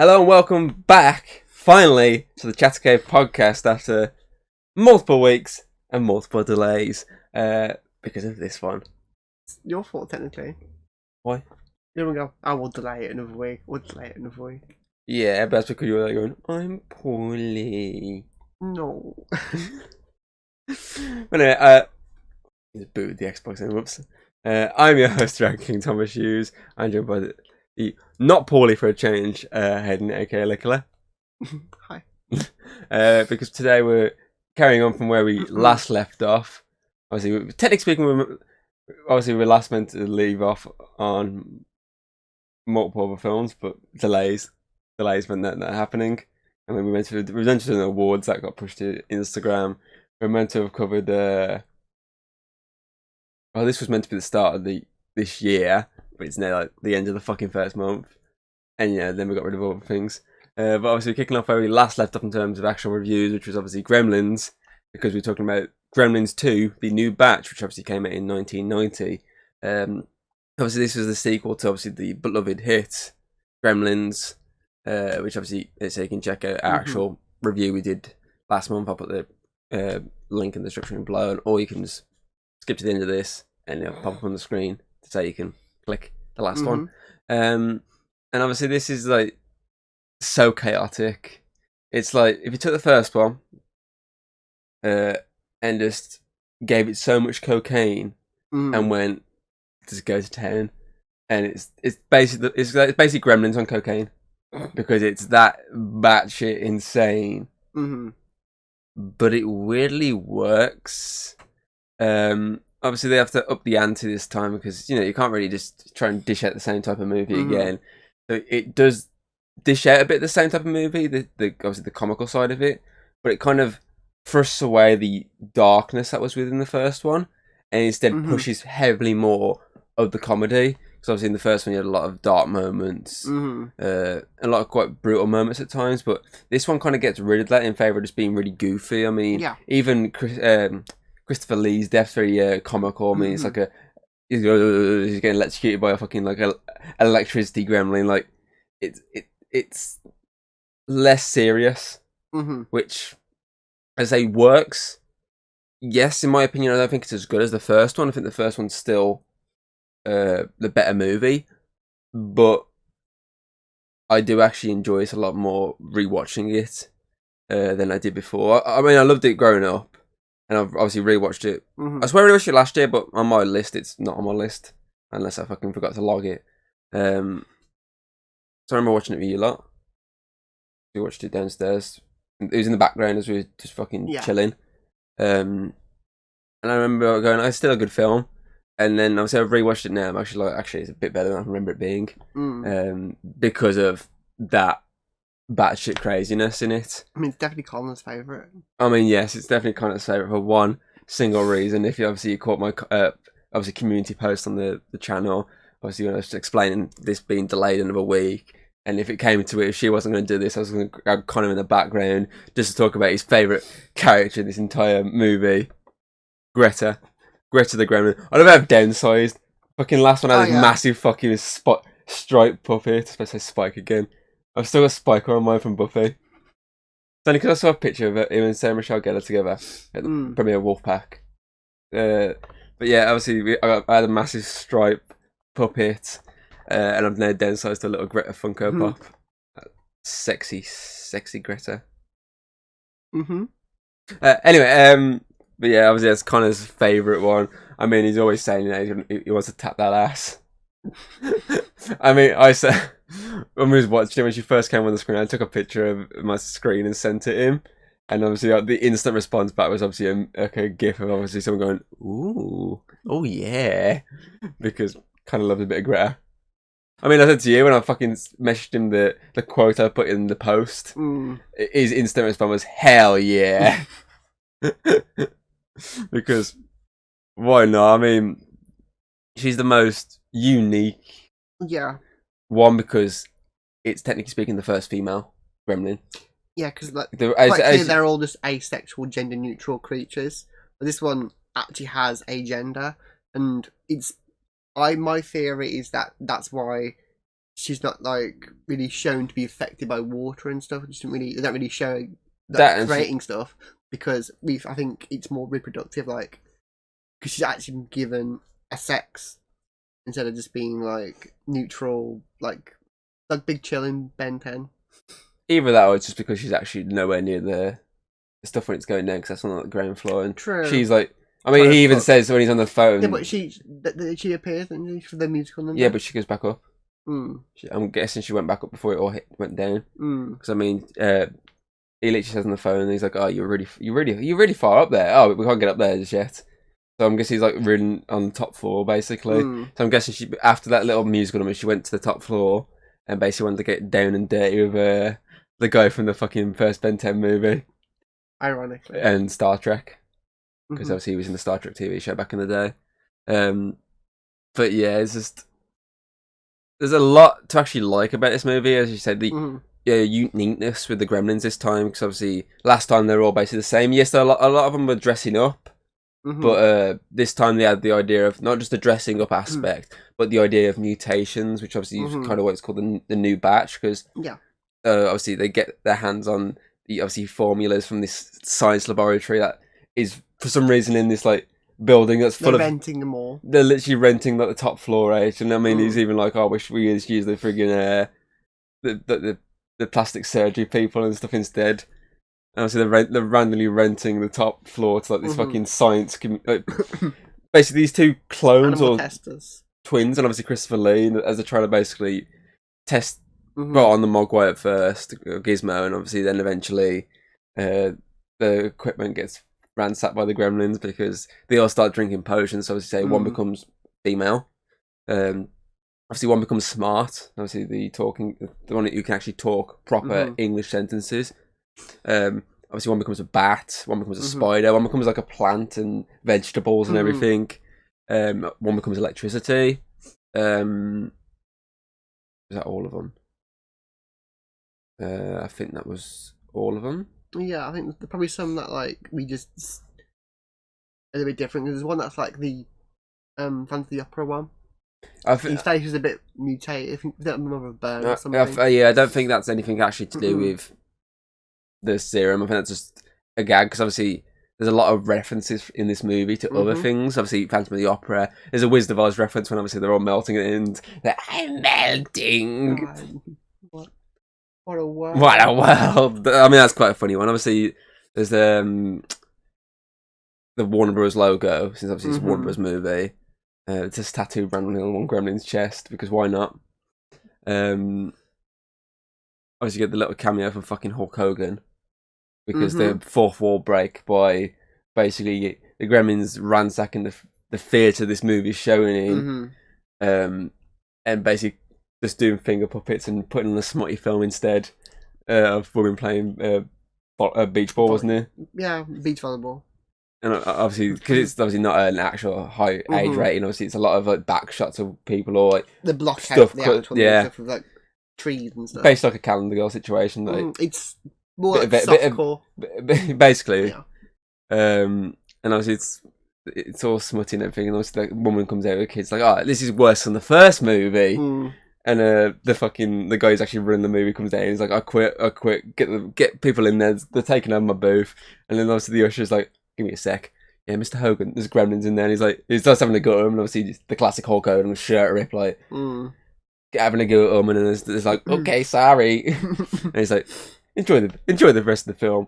Hello and welcome back, finally, to the Chatter Cave podcast after multiple weeks and multiple delays because of this one. It's your fault, technically. Why? You don't go, I will delay it another week. We'll delay it another week. Yeah, but that's because you were like going, I'm poorly. No. But anyway, just booted the Xbox in, whoops. I'm your host, Drag King Thomas Hughes. I'm joined by the not poorly for a change, Hayden, aka Lickler. Hi. Because today we're carrying on from where we last left off. Obviously, technically speaking, we were last meant to leave off on multiple other films, but delays meant that not happening. And then we were meant to do an awards that got pushed to Instagram. We were meant to have covered. This was meant to be the start of this year, but it's now like the end of the fucking first month. And yeah, then we got rid of other things. But obviously, we're kicking off where we last left off in terms of actual reviews, which was obviously Gremlins, because we were talking about Gremlins 2, the new batch, which obviously came out in 1990. Obviously, this was the sequel to obviously the beloved hit Gremlins, which obviously, so you can check out our actual review we did last month. I'll put the link in the description below, or you can just skip to the end of this and it'll pop up on the screen to say you can click the last one. And obviously, this is like so chaotic. It's like if you took the first one and just gave it so much cocaine and went just go to town, and it's basically Gremlins on cocaine because it's that batshit insane. But it weirdly works. Obviously, they have to up the ante this time because you can't really just try and dish out the same type of movie again. So it does dish out a bit the same type of movie, obviously the comical side of it, but it kind of thrusts away the darkness that was within the first one, and instead pushes heavily more of the comedy. Because obviously in the first one you had a lot of dark moments, a lot of quite brutal moments at times, but this one kind of gets rid of that in favour of just being really goofy. I mean, even Christopher Lee's death's very comical. I mean, it's like he's getting electrocuted by a fucking like electricity gremlin. Like it's less serious, which I say works. Yes, in my opinion, I don't think it's as good as the first one. I think the first one's still the better movie, but I do actually enjoy it a lot more rewatching it than I did before. I mean, I loved it growing up, and I've obviously rewatched it. I swear I rewatched it last year, but on my list, it's not on my list unless I fucking forgot to log it. So I remember watching it with you lot. We watched it downstairs. It was in the background as we were just fucking chilling. And I remember going, it's still a good film. And then obviously I've rewatched it now. I'm actually like, it's a bit better than I remember it being. Because of that batshit craziness in it. I mean, it's definitely Colin's favourite. I mean, yes, it's definitely Connor's favourite for one single reason. If you obviously caught my obviously community post on the channel, obviously when I was explaining this being delayed another week, and if it came to it, if she wasn't going to do this, I was going to grab Connor in the background just to talk about his favourite character in this entire movie, Greta the Gremlin. I don't know if I've downsized. Fucking last one had this massive fucking stripe puppet. I suppose I say Spike again. I've still got Spike on mine from Buffy. It's only because I saw a picture of him and Sarah Michelle Gellar together at the premiere of Wolfpack. But yeah, obviously I had a massive stripe puppet, and I've now downsized to a little Greta Funko Pop. Sexy Greta. Anyway, but yeah, obviously that's Connor's favourite one. I mean, he's always saying that he wants to tap that ass. I mean, I said when we was watching it, when she first came on the screen, I took a picture of my screen and sent it him. And obviously the instant response back was obviously a gif of obviously someone going, ooh, oh yeah. Because kind of loves a bit of Greta. I mean, I said to you when I fucking messaged him the quote I put in the post, his instant response was, hell yeah. Because why not? I mean, she's the most unique one because it's technically speaking the first female gremlin. Yeah, because like, they're all just asexual, gender-neutral creatures. But this one actually has a gender, and my theory is that that's why she's not like really shown to be affected by water and stuff. They don't really show that creating stuff because I think it's more reproductive, like because she's actually been given a sex instead of just being like neutral, like Big Chill in Ben 10. Either that or it's just because she's actually nowhere near the stuff when it's going down because that's on the ground floor. And true. She's like, I mean, he even says when he's on the phone. Yeah, but she appears for the musical number. Yeah, but she goes back up. Mm. I'm guessing she went back up before it all went down. Because I mean, he literally says on the phone, and he's like, "Oh, you're really far up there. Oh, we can't get up there just yet." So I'm guessing he's like ridden on the top floor, basically. So I'm guessing she, after that little musical number, she went to the top floor and basically wanted to get down and dirty with the guy from the fucking first Ben 10 movie. Ironically. And Star Trek. Because obviously he was in the Star Trek TV show back in the day. But yeah, it's just... There's a lot to actually like about this movie, as you said. The uniqueness with the Gremlins this time, because obviously last time they were all basically the same. Yes, a lot of them were dressing up. But this time they had the idea of not just the dressing up aspect, but the idea of mutations, which obviously is kind of what it's called the new batch, because obviously they get their hands on the obviously formulas from this science laboratory that is for some reason in this like building that's full of renting them all. They're literally renting like the top floor, right? And I mean, he's even like, "Oh, I wish we just use the friggin' the plastic surgery people and stuff instead." Obviously, they're randomly renting the top floor to like this fucking science. Basically, these two clones or testers. Twins, and obviously Christopher Lee, as they're trying to basically test on the Mogwai at first, Gizmo, and obviously then eventually the equipment gets ransacked by the Gremlins because they all start drinking potions. So obviously, one becomes female. Obviously, one becomes smart. Obviously, the one who can actually talk proper English sentences. Obviously one becomes a bat, one becomes a spider, one becomes like a plant and vegetables and everything. One becomes electricity. Is that all of them? I think that was all of them. Yeah, I think there's probably some that like we just a little bit different. There's one that's like the Phantom of the Opera one. His face is a bit mutated. I think that more of a burn or something. Yeah, I don't think that's anything actually to do with the serum. I think that's just a gag because obviously there's a lot of references in this movie to other things. Obviously, Phantom of the Opera. There's a Wizard of Oz reference when obviously they're all melting and I'm melting. God. What a world! What a world! I mean, that's quite a funny one. Obviously, there's the Warner Bros. Logo, since obviously it's a Warner Bros. Movie. It's just tattooed randomly on one Gremlin's chest because why not? Obviously, you get the little cameo from fucking Hulk Hogan. Because the fourth wall break by basically the Gremlins ransacking the theatre this movie's showing in, and basically just doing finger puppets and putting on a smutty film instead of women playing beach ball, wasn't it? Yeah, beach volleyball. And obviously, because it's obviously not an actual high age rating, obviously it's a lot of like back shots of people or like the block stuff, the actual stuff of like trees and stuff. Based like a Calendar Girl situation. Like, it's more like softcore. Basically. Yeah. And obviously it's all smutty and everything, and obviously the woman comes out with the kids like, oh, this is worse than the first movie. And the guy who's actually running the movie comes down and he's like, I quit, get people in there, they're taking over my booth. And then obviously the usher's like, give me a sec. Yeah, Mr. Hogan, there's Gremlins in there, and he's like, he starts having a go at him, and obviously the classic Hulk Hogan with shirt rip, like having a go at him, and then there's like, okay, sorry. And he's like, enjoy the rest of the film.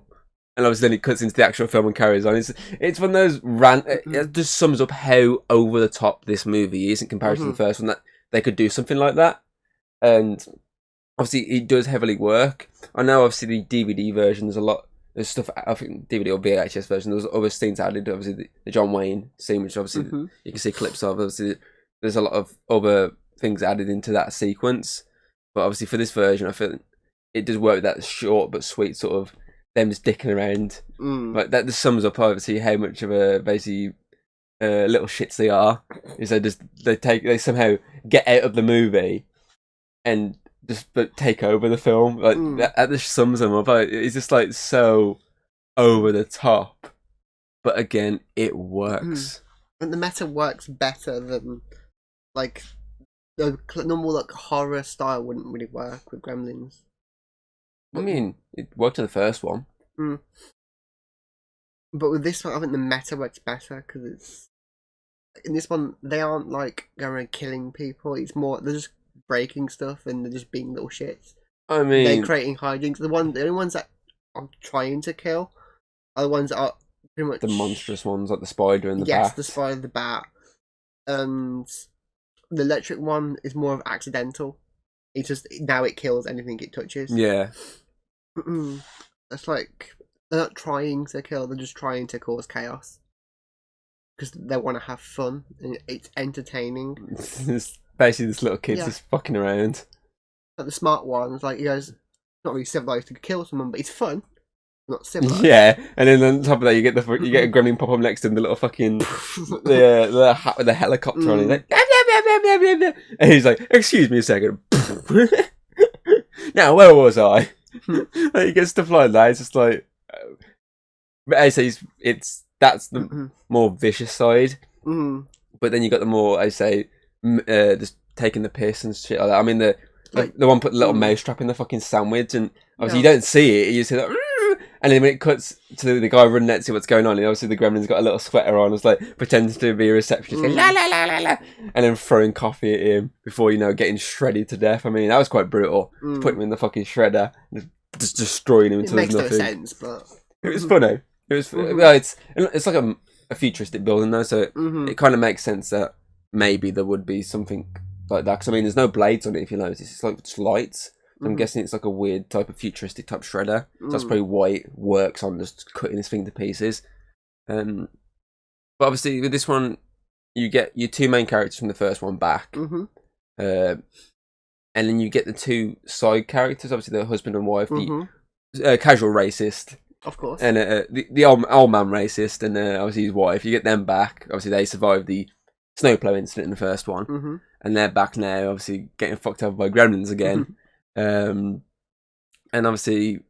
And obviously then it cuts into the actual film and carries on. It's one of those it just sums up how over the top this movie is in comparison to the first one, that they could do something like that. And obviously it does heavily work. I know obviously the DVD version, there's stuff, I think DVD or VHS version, there's other scenes added, obviously the John Wayne scene, which obviously you can see clips of. Obviously there's a lot of other things added into that sequence. But obviously for this version, I feel it does work with that short but sweet sort of them just dicking around. Like that just sums up obviously how much of a basically little shits they are. Is they somehow get out of the movie and just take over the film. Like that just sums them up. It's just like so over the top, but again, it works. And the meta works better than like the normal like horror style wouldn't really work with Gremlins. I mean, it worked in the first one. But with this one, I think the meta works better because it's in this one they aren't like going around killing people. It's more they're just breaking stuff and they're just being little shits. I mean, they're creating hijinks. The only ones that I'm trying to kill are the ones that are pretty much the monstrous ones, like the spider and the bat. Yes, the spider, the bat, and the electric one is more of accidental. It's just now it kills anything it touches. Yeah, it's like they're not trying to kill; they're just trying to cause chaos because they want to have fun and it's entertaining. Basically, this little kid's just fucking around. But the smart one's like, you guys, not really civilized to kill someone, but it's fun. Not civilized. Yeah, and then on top of that, you get a gremlin pop up next to him, the little fucking the hat with the helicopter on it. Like, blah, blah, blah, blah, and he's like, "Excuse me a second." Now, where was I? Like, he gets stuff like that. It's just like, but I say that's the more vicious side. But then you got the more, I say, just taking the piss and shit like that. I mean, the one put the little mouse trap in the fucking sandwich, and obviously you don't see it. You see that. And then when it cuts to the guy running out to see what's going on, and obviously the gremlin's got a little sweater on, it's like pretending to be a receptionist, going, la la la la la, and then throwing coffee at him before, getting shredded to death. I mean, that was quite brutal. Put him in the fucking shredder, and just destroying him until there's nothing. It makes no sense, but it was funny. It was well, it's like a futuristic building though, so it kind of makes sense that maybe there would be something like that. Because I mean, there's no blades on it if you notice. It's like just lights. I'm guessing it's like a weird type of futuristic type shredder. So that's probably why it works on just cutting this thing to pieces. But obviously with this one, you get your two main characters from the first one back. And then you get the two side characters, obviously the husband and wife, the casual racist. Of course. And the old man racist, and obviously his wife. You get them back. Obviously they survived the snowplow incident in the first one. And they're back now, obviously getting fucked up by gremlins again. And obviously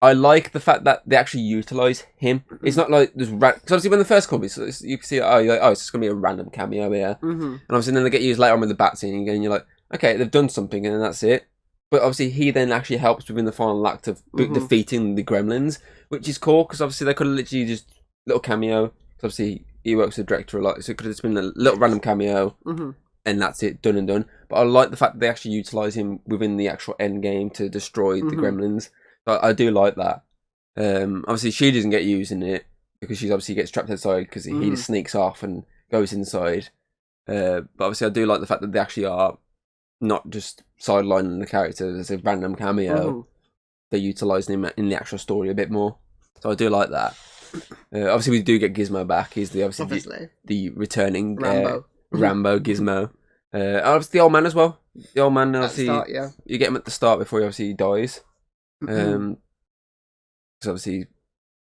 I like the fact that they actually utilise him. It's not like there's because obviously when the first come, you can see it's just gonna be a random cameo here, and obviously then they get used later on with the bat scene, and you're like, okay, they've done something, and then that's it. But obviously he then actually helps within the final act of defeating the gremlins, which is cool because obviously they could have literally just little cameo. Cause obviously he works with the director a lot, so it could have just been a little random cameo. And that's it, done and done. But I like the fact that they actually utilise him within the actual end game to destroy the gremlins. So I do like that. Obviously, she doesn't get used in it because she obviously gets trapped outside because he just sneaks off and goes inside. But obviously, I do like the fact that they actually are not just sidelining the character as a random cameo. They're utilising him in the actual story a bit more. So I do like that. Obviously, we do get Gizmo back. He's the returning Rambo Gizmo. Obviously the old man as well. The old man, obviously, you get him at the start before he obviously dies. Because obviously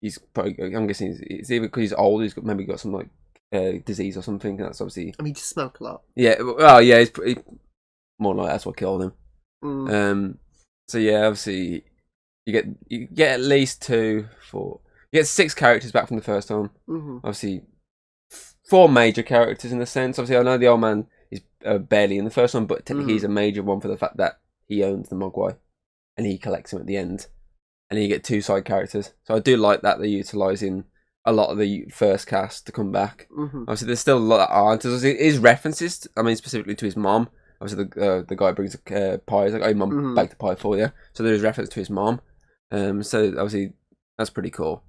he's probably, I'm guessing it's either because he's old, he's maybe got some like disease or something. That's obviously. I mean, he just smoked a lot. Yeah, well, yeah, he's pretty, more like that's what killed him. So yeah, obviously you get at least 2, 4. You get 6 characters back from the first time. Obviously. 4 major characters in a sense. Obviously, I know the old man is barely in the first one, but technically he's a major one for the fact that he owns the Mogwai and he collects him at the end. And then you get 2 side characters. So I do like that they're utilising a lot of the first cast to come back. Obviously, there's still a lot that aren't. His references, I mean, specifically to his mom. Obviously, the guy brings a pie. He's like, oh, mum baked a pie for you. So there's reference to his mom. So obviously, that's pretty cool.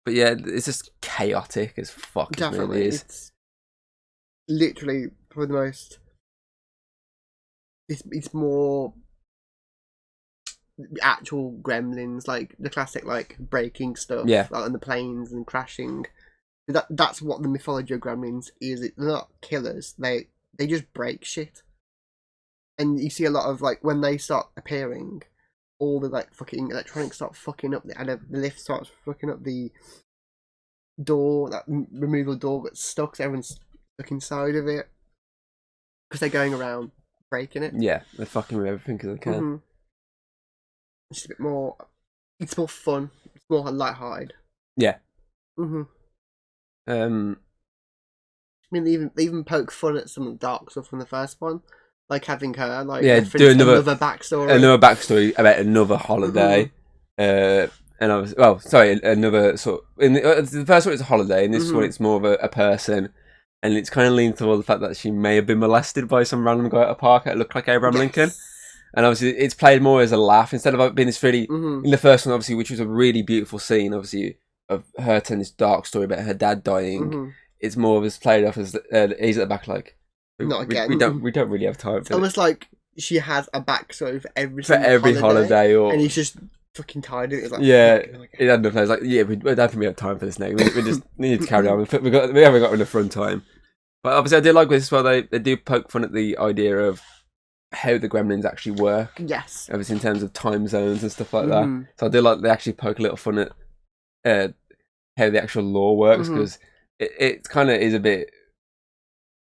But yeah, it's just chaotic as fuck. Definitely, it is. It's literally for the most. It's more actual gremlins, like the classic, like breaking stuff, like on the planes and crashing. That's what the mythology of gremlins is. They're not killers. They just break shit. And you see a lot of like when they start appearing. All the like fucking electronics start fucking up, and the lift starts fucking up the door. That removal door gets stuck. So everyone's stuck inside of it because they're going around breaking it. Yeah, they're fucking with everything because they can. It's a bit more. It's more fun. It's more lighthearted. Yeah. I mean, they even poke fun at some of the dark stuff from the first one, like having her do another backstory about another holiday. And I was another sort. In the first one, it's a holiday, and this one, it's more of a person, and it's kind of leaning toward the fact that she may have been molested by some random guy at a park that looked like Abraham Lincoln. And obviously, it's played more as a laugh instead of being this really. In the first one, obviously, which was a really beautiful scene, obviously, of her telling this dark story about her dad dying. It's more of us played off as he's at the back like. Not again. We don't really have time for it. Almost like she has a backstory for every holiday, and he's just fucking tired of it. It's like, it had enough. I was like, we don't think we have time for this now. We just need to carry on. We haven't got enough run time. But obviously, I do like this as well. They do poke fun at the idea of how the Gremlins actually work. Yes. Obviously, in terms of time zones and stuff like that. So I do like they actually poke a little fun at how the actual law works because it kind of is a bit.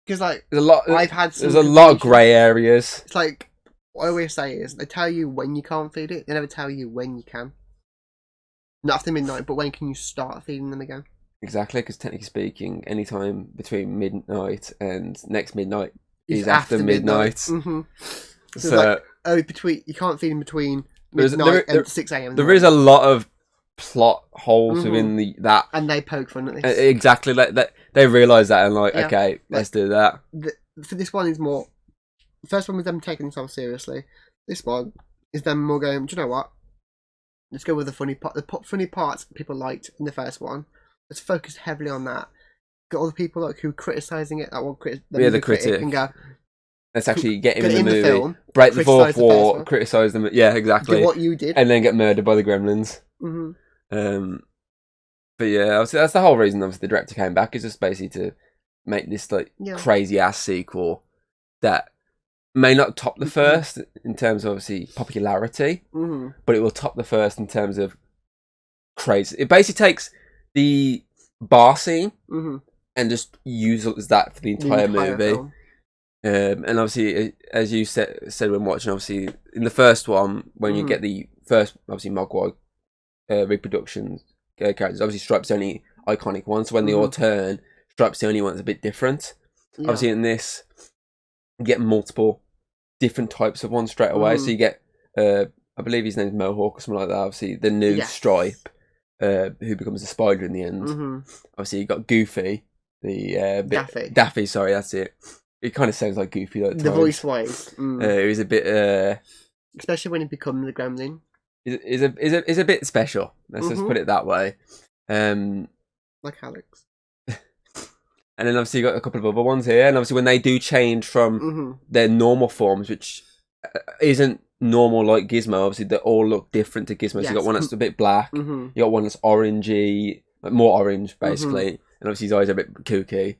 Because there's a lot of grey areas. It's like what I always say is they tell you when you can't feed it. They never tell you when you can. Not after midnight, but when can you start feeding them again? Exactly, because technically speaking, any time between midnight and next midnight is after midnight. So between you can't feed them between midnight and 6 a.m. There is a lot of plot holes within that, and they poke fun at this. Exactly, like that. They realise that and okay, let's do that. For this one is more. The first one was them taking themselves seriously. This one is them more going. Do you know what? Let's go with the funny part. The funny parts people liked in the first one. Let's focus heavily on that. Got all the people who criticising it. That one the critic and go. Let's actually get him in the movie. Film, break the fourth wall. Criticise them. Yeah, exactly. Do what you did, and then get murdered by the Gremlins. But yeah, that's the whole reason. Obviously, the director came back is just basically to make this crazy ass sequel that may not top the first in terms of obviously popularity, but it will top the first in terms of crazy. It basically takes the bar scene and just uses that for the entire movie. And obviously, as you said when watching, obviously in the first one, when you get the first obviously Mogwai reproductions. Characters. Obviously, Stripe's the only iconic one, so when they all turn, Stripe's the only one that's a bit different. Obviously, in this, you get multiple different types of ones straight away. So you get, I believe his name's Mohawk or something like that. Obviously, the new Stripe, who becomes a spider in the end. Obviously, you got Goofy, the Daffy. Sorry, that's it. It kind of sounds like Goofy though. The voice wise, it was a bit, especially when he becomes the Gremlin. Is a bit special. Let's just put it that way. Like Alex. And then obviously you got a couple of other ones here, and obviously when they do change from their normal forms, which isn't normal like Gizmo, obviously they all look different to Gizmo. So you got one that's a bit black, you got one that's orangey, more orange basically, and obviously his eyes are a bit kooky.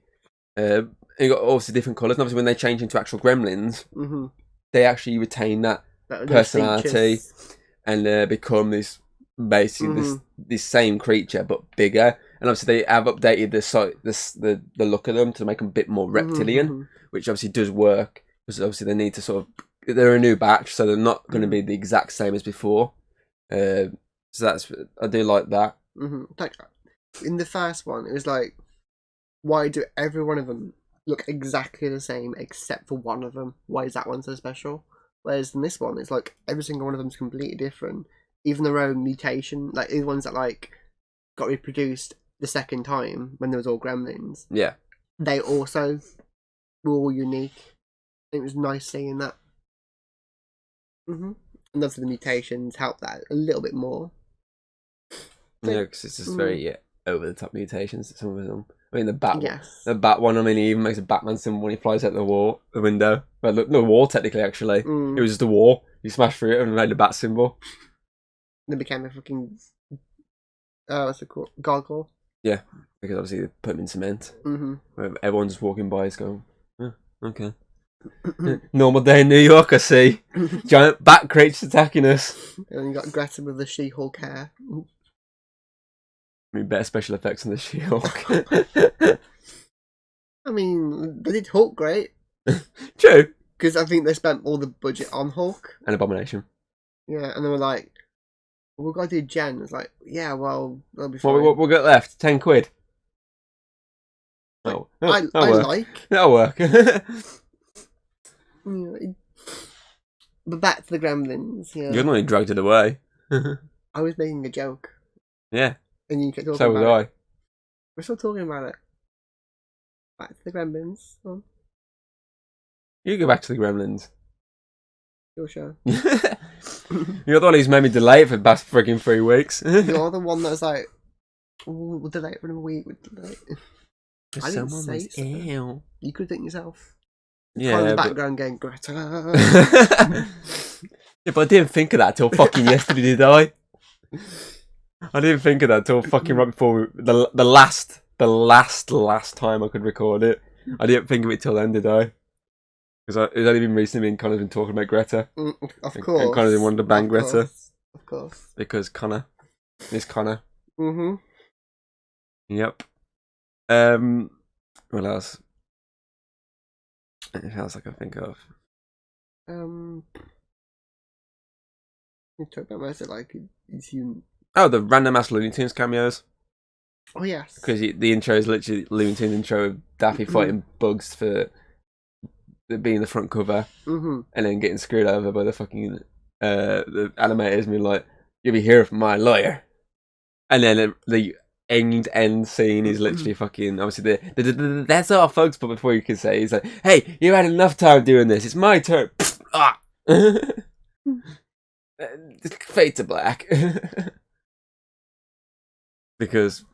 And you got obviously different colours, and obviously when they change into actual Gremlins, they actually retain that personality. And become this basically this same creature but bigger, and obviously they have updated the look of them to make them a bit more reptilian, which obviously does work because obviously they need to they're a new batch, so they're not going to be the exact same as before. So I do like that. Like in the first one, it was like, why do every one of them look exactly the same except for one of them? Why is that one so special? Whereas in this one, it's like every single one of them is completely different. Even their own mutation, like the ones that got reproduced the second time when there was all Gremlins. Yeah, they also were all unique. It was nice seeing that. And obviously the mutations help that a little bit more. Yeah, because it's just very over the top mutations. Some of them. I mean, the bat one. I mean, he even makes a Batman symbol when he flies out the window. Well, look, no wall technically. Actually, it was just a wall. He smashed through it and made a bat symbol. Then became a fucking what's it called? Gargoyle. Yeah, because obviously they put him in cement. Where everyone's just walking by, is going, okay. Normal day in New York, I see. Giant bat creatures attacking us. And then you got Greta with the She-Hulk hair. I mean, better special effects on the She-Hulk. I mean, they did Hulk great. True. Because I think they spent all the budget on Hulk. And Abomination. Yeah, and they were like, we've got to do Jen. It's like, yeah, well, they'll be fine. What we got left? 10 quid. Oh, I work. like. That'll work. But back to the Gremlins. Yeah. You're the one who dragged it away. I was making a joke. Yeah. And you kept talking So was about I. it. We're still talking about it. Back to the Gremlins. Oh, You go back to the Gremlins. your show. You're the one who's made me delay it for the past freaking 3 weeks. You're the one that's like, we'll delay it for a week. We'll delay it. I didn't say so. Ill. You could think yourself. Yeah, in the background going, Greta. Yeah, but I didn't think of that till fucking yesterday, did I? I didn't think of that till fucking right before the last time I could record it. I didn't think of it till then, did I? Because it's only been recently Connor's been talking about Greta. Of course. And Connor's been wanting to bang Greta. Of course. Because Connor is Connor. Mm-hmm. Yep. What else? Anything else I can think of? You talk about most of like is you. Oh, the random ass Looney Tunes cameos. Oh yes. Because the intro is literally Looney Tunes intro of Daffy fighting bugs for being the front cover, and then getting screwed over by the fucking the animators and being like, "You'll be here for my lawyer," and then the end scene is literally fucking obviously that's all folks. But before you can say, he's like, "Hey, you had enough time doing this. It's my turn." Ah. Fade to black. Because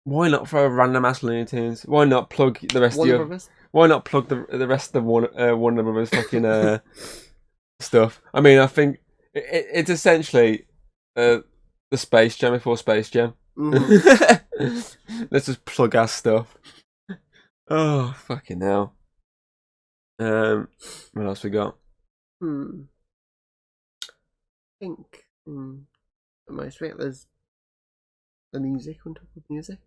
why not throw a random ass Looney Tunes? Why not plug the rest of your? Why not plug the rest of Warner Brothers fucking stuff? I mean, I think it's essentially the Space Jam before Space Jam. Let's just plug our stuff. Oh fucking hell! What else we got? I think most of it there's the music on top of music.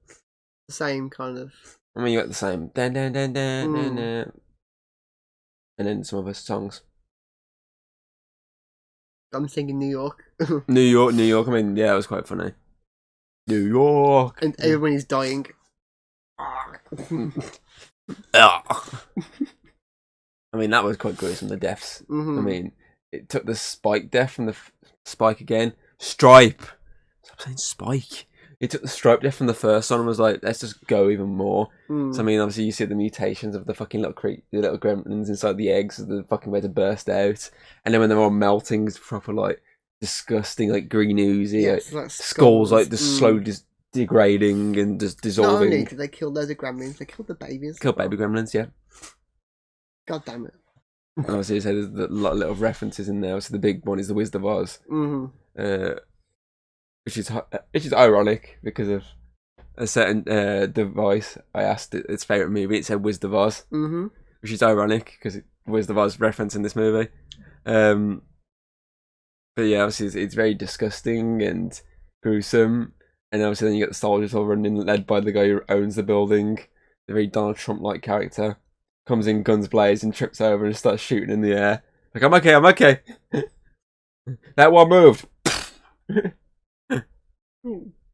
The same kind of. I mean, you got the same dan dan dan dan dan, dan, and then some other songs. I'm thinking New York. New York. I mean, yeah, it was quite funny. New York, and everyone is dying. I mean, that was quite gruesome. The deaths. I mean, it took the Spike death from the Spike again. Stripe. Stop saying Spike. It took the Stripe death from the first one and was like, let's just go even more. So I mean, obviously you see the mutations of the fucking the little gremlins inside the eggs, the fucking way to burst out, and then when they're all melting, it's proper like disgusting, like green oozy, like skulls like just slowly degrading and just dissolving. Not only did they kill loads of gremlins, they killed the babies. Killed baby gremlins, yeah. God damn it. And obviously, there's a lot of little references in there. So the big one is the Wizard of Oz, which is ironic because of a certain device. I asked its favorite movie. It said Wizard of Oz, which is ironic because Wizard of Oz reference in this movie. But yeah, obviously it's very disgusting and gruesome. And obviously then you get the soldiers all running, led by the guy who owns the building, the very Donald Trump-like character. Comes in guns blazing, trips over and starts shooting in the air. Like, I'm okay. That one moved.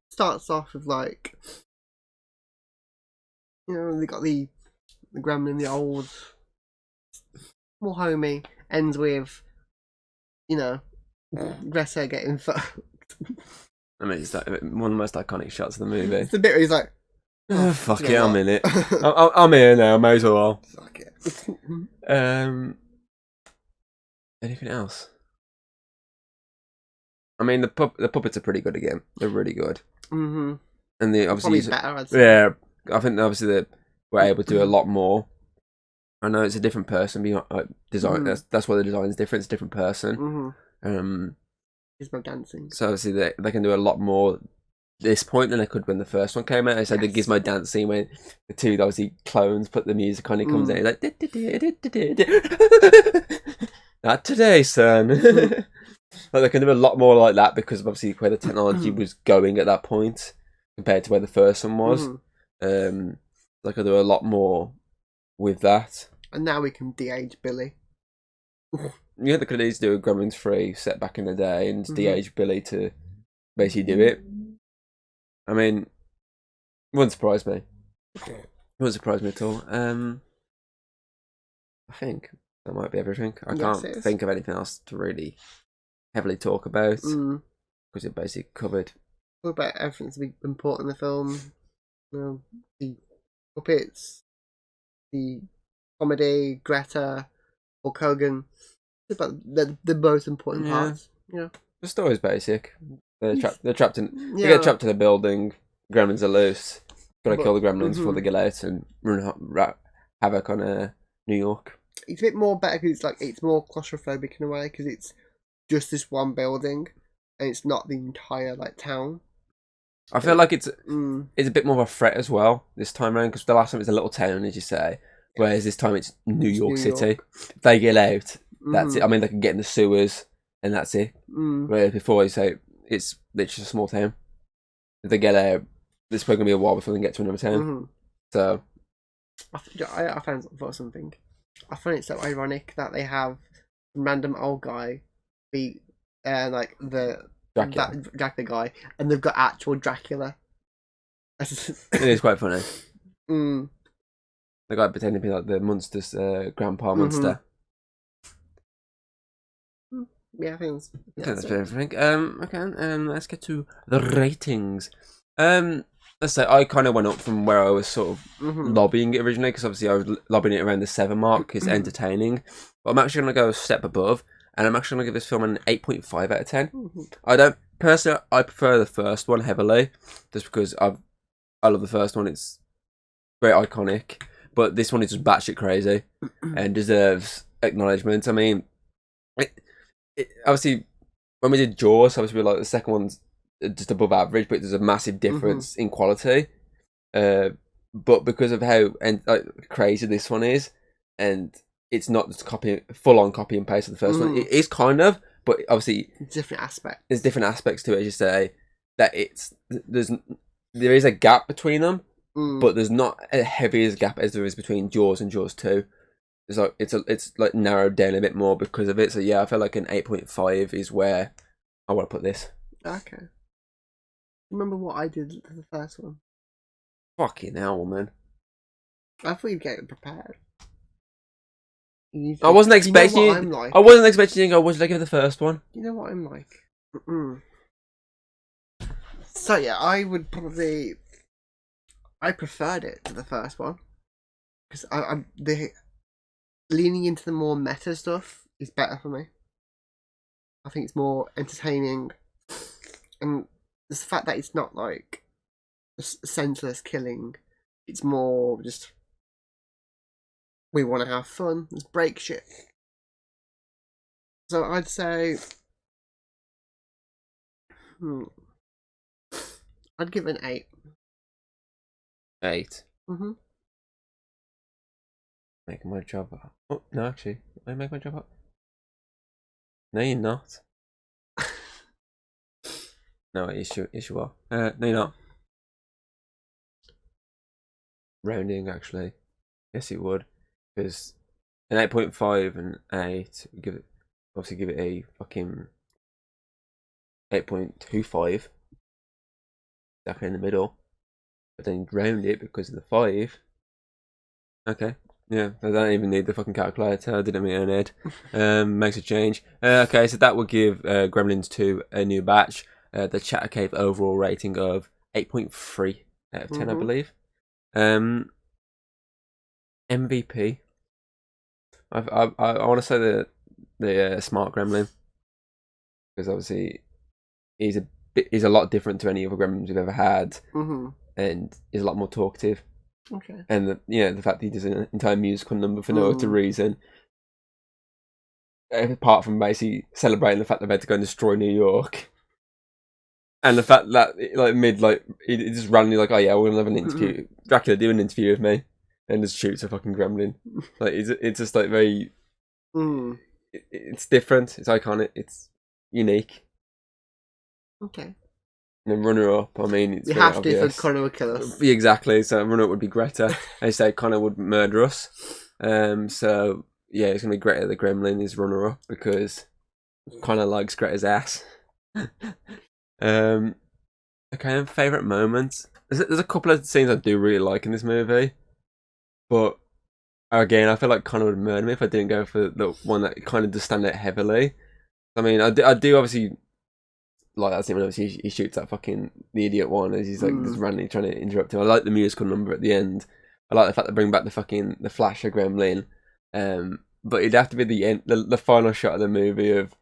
Starts off with like, they got the gremlin, the old more homie. Ends with, Greta getting fucked. I mean, it's like one of the most iconic shots of the movie. It's the bit where he's like, fuck it, I'm in it. I'm here now, may as well. Fuck it. Anything else? I mean, the puppets are pretty good again. They're really good. And they obviously better, I'd say. Yeah, I think obviously they were able to do a lot more. I know it's a different person being design. That's why the design is different. It's a different person. Gizmo dancing. So obviously they can do a lot more at this point than they could when the first one came out. I said the Gizmo dancing when the two obviously clones put the music on. It comes in like not today, son. Like they can do a lot more like that because of obviously where the technology was going at that point compared to where the first one was. They could do a lot more with that. And now we can de-age Billy. Yeah, they could easily do a Gremlins 3 set back in the day and de-age Billy to basically do it. I mean, wouldn't surprise me. won't surprise me at all. I think that might be everything. I Yes, can't think of anything else to really heavily talk about because it basically covered. What about everything that's been important in the film? You know, the puppets, the comedy, Greta, Hulk Hogan. It's about the most important parts. Yeah. The story's basic. They're trapped in. Yeah. They get trapped in a building. Gremlins are loose. Gotta kill the gremlins before they get out and run havoc on New York. It's a bit more better because it's more claustrophobic in a way because it's just this one building and it's not the entire town. I feel like it's a bit more of a threat as well this time around because the last time it's a little town, as you say, whereas this time it's New York City. If they get out, that's it. I mean, they can get in the sewers and that's it. Whereas before, you say it's literally a small town. If they get out, it's probably gonna be a while before they get to another town. So, I found something. I find it so ironic that they have random old guy be the Dracula guy, and they've got actual Dracula. It is quite funny. The guy pretending to be like the monster's grandpa monster. Yeah, I think that's everything. Okay, let's get to the ratings. Let's say I kind of went up from where I was sort of lobbying it originally, because obviously I was lobbying it around the 7 mark. It's entertaining, but I'm actually going to go a step above, and I'm actually going to give this film an 8.5 out of 10. I don't personally. I prefer the first one heavily, just because I love the first one. It's very iconic, but this one is just batshit crazy and deserves acknowledgement. I mean, obviously when we did Jaws, obviously we were like the second one's just above average, but there's a massive difference in quality. But because of how crazy this one is, and it's not just full on copy and paste of the first one. It is kind of, but obviously different aspects. There's different aspects to it, as you say. That there is a gap between them, but there's not as heavy as gap as there is between Jaws and Jaws 2. It's narrowed down a bit more because of it. So yeah, I feel like an 8.5 is where I want to put this. Okay. Remember what I did to the first one? Fucking hell, man! I thought you'd get it prepared. I wasn't expecting. You know what I'm like. I wasn't expecting you to go, what did I give the first one? You know what I'm like. So yeah, I preferred it to the first one because I'm leaning into the more meta stuff is better for me. I think it's more entertaining, and the fact that it's not like a senseless killing. It's more just we want to have fun. Let's break shit. So I'd say, I'd give it an 8. 8. Making my job up. Oh no, actually, I make my job up. No, you're not. No, yes, you are. No, you're not. Rounding, actually. Yes, it would. Because an 8.5 and 8, give it a fucking 8.25. Exactly in the middle. But then round it because of the 5. Okay. Yeah, I don't even need the fucking calculator. I did it in my own head. Makes a change. Okay, so that would give Gremlins 2 a new batch. The Chatter Cave overall rating of 8.3 out of 10, I believe. MVP. I want to say the smart gremlin, because obviously he's a lot different to any other gremlins we've ever had, and he's a lot more talkative. Okay. And the fact that he does an entire musical number for no other reason, apart from basically celebrating the fact that they had to go and destroy New York, and the fact that he just randomly oh yeah, we're gonna have an interview. Dracula, do an interview with me. And just shoots a fucking gremlin. It's just very. It's different. It's iconic. It's unique. Okay. And then runner up. I mean, it's you very have obvious. To for Connor would kill us. Exactly. So runner up would be Greta. I say Connor would murder us. So yeah, it's gonna be Greta the Gremlin is runner up because Connor likes Greta's ass. Okay. Favorite moments. There's a couple of scenes I do really like in this movie. but again, I feel like Connor would murder me if I didn't go for the one that kind of does stand out heavily. I mean, I do obviously like that scene when obviously he shoots that fucking the idiot one as he's like just randomly trying to interrupt him. I like the musical number at the end. I like the fact they bring back the Flasher Gremlin. But it'd have to be the end, the final shot of the movie of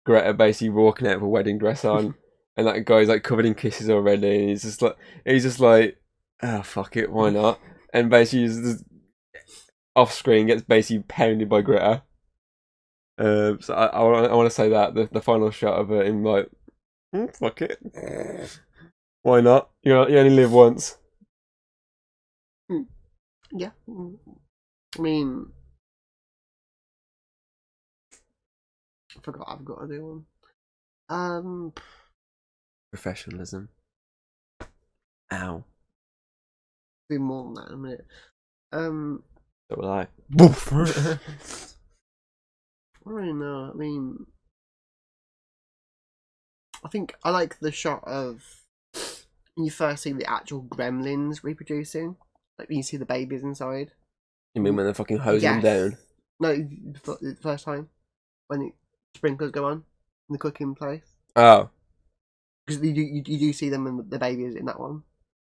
Greta basically walking out with a wedding dress on, and that guy's like covered in kisses already, and he's just like, oh fuck it, why not? And basically, he's just off screen gets basically pounded by Greta. So I want to say that the final shot of him like, fuck it, why not? You only live once. Yeah, I mean, I forgot I've got to do one. Professionalism. Ow. Do more than that in a minute. So will I. I don't know. I mean, I think I like the shot of when you first see the actual gremlins reproducing. Like when you see the babies inside. You mean when they're fucking hosing them down? No, the first time when the sprinklers go on in the cooking place. Oh. Because you do see them and the babies in that one,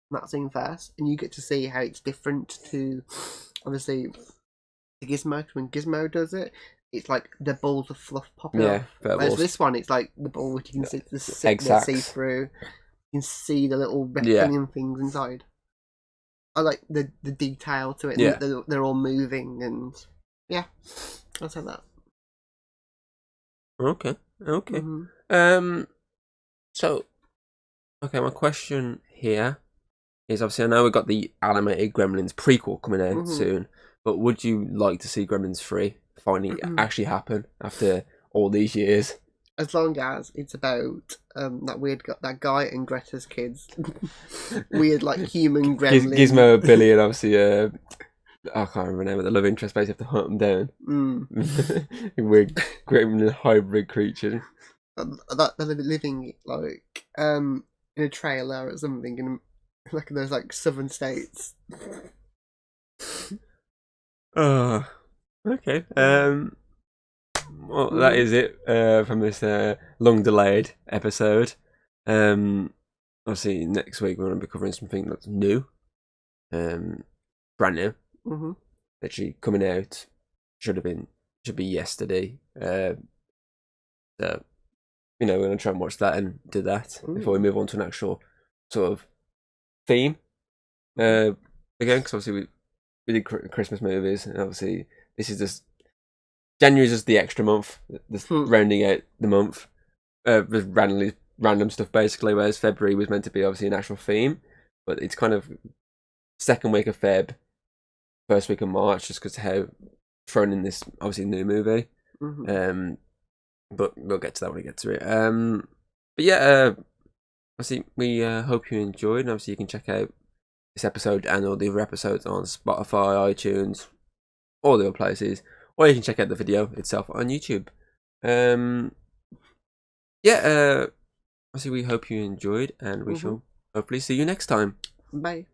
in that scene first, and you get to see how it's different to obviously the Gizmo. When Gizmo does it, it's like the balls of fluff popping off. Whereas this one, it's like the ball which you can see through. You can see the little reptilian things inside. I like the detail to it. Yeah. They're all moving and yeah, I'll say that. Okay. So, okay, my question here is obviously I know we've got the animated Gremlins prequel coming out soon, but would you like to see Gremlins 3 finally actually happen after all these years? As long as it's about that guy and Greta's kids, weird like human gremlins. Gizmo, Billy, and obviously I can't remember the name of the love interest. Basically, have to hunt them down. Weird gremlin hybrid creature. That they're living like in a trailer or something in like those like southern states. Oh, okay. Well, that is it from this long delayed episode. Obviously, next week we're going to be covering something that's new, brand new. Actually, coming out should be yesterday. So, we're going to try and watch that and do that before we move on to an actual sort of theme. Again, because obviously we did Christmas movies, and obviously this is just January is just the extra month, just rounding out the month, with random stuff basically. Whereas February was meant to be obviously an actual theme, but it's kind of second week of Feb, first week of March, just because how thrown in this obviously new movie. But we'll get to that when we get to it. But yeah, obviously we hope you enjoyed, and obviously you can check out this episode and all the other episodes on Spotify, iTunes, all the other places. Or you can check out the video itself on YouTube. Obviously we hope you enjoyed, and we shall hopefully see you next time. Bye.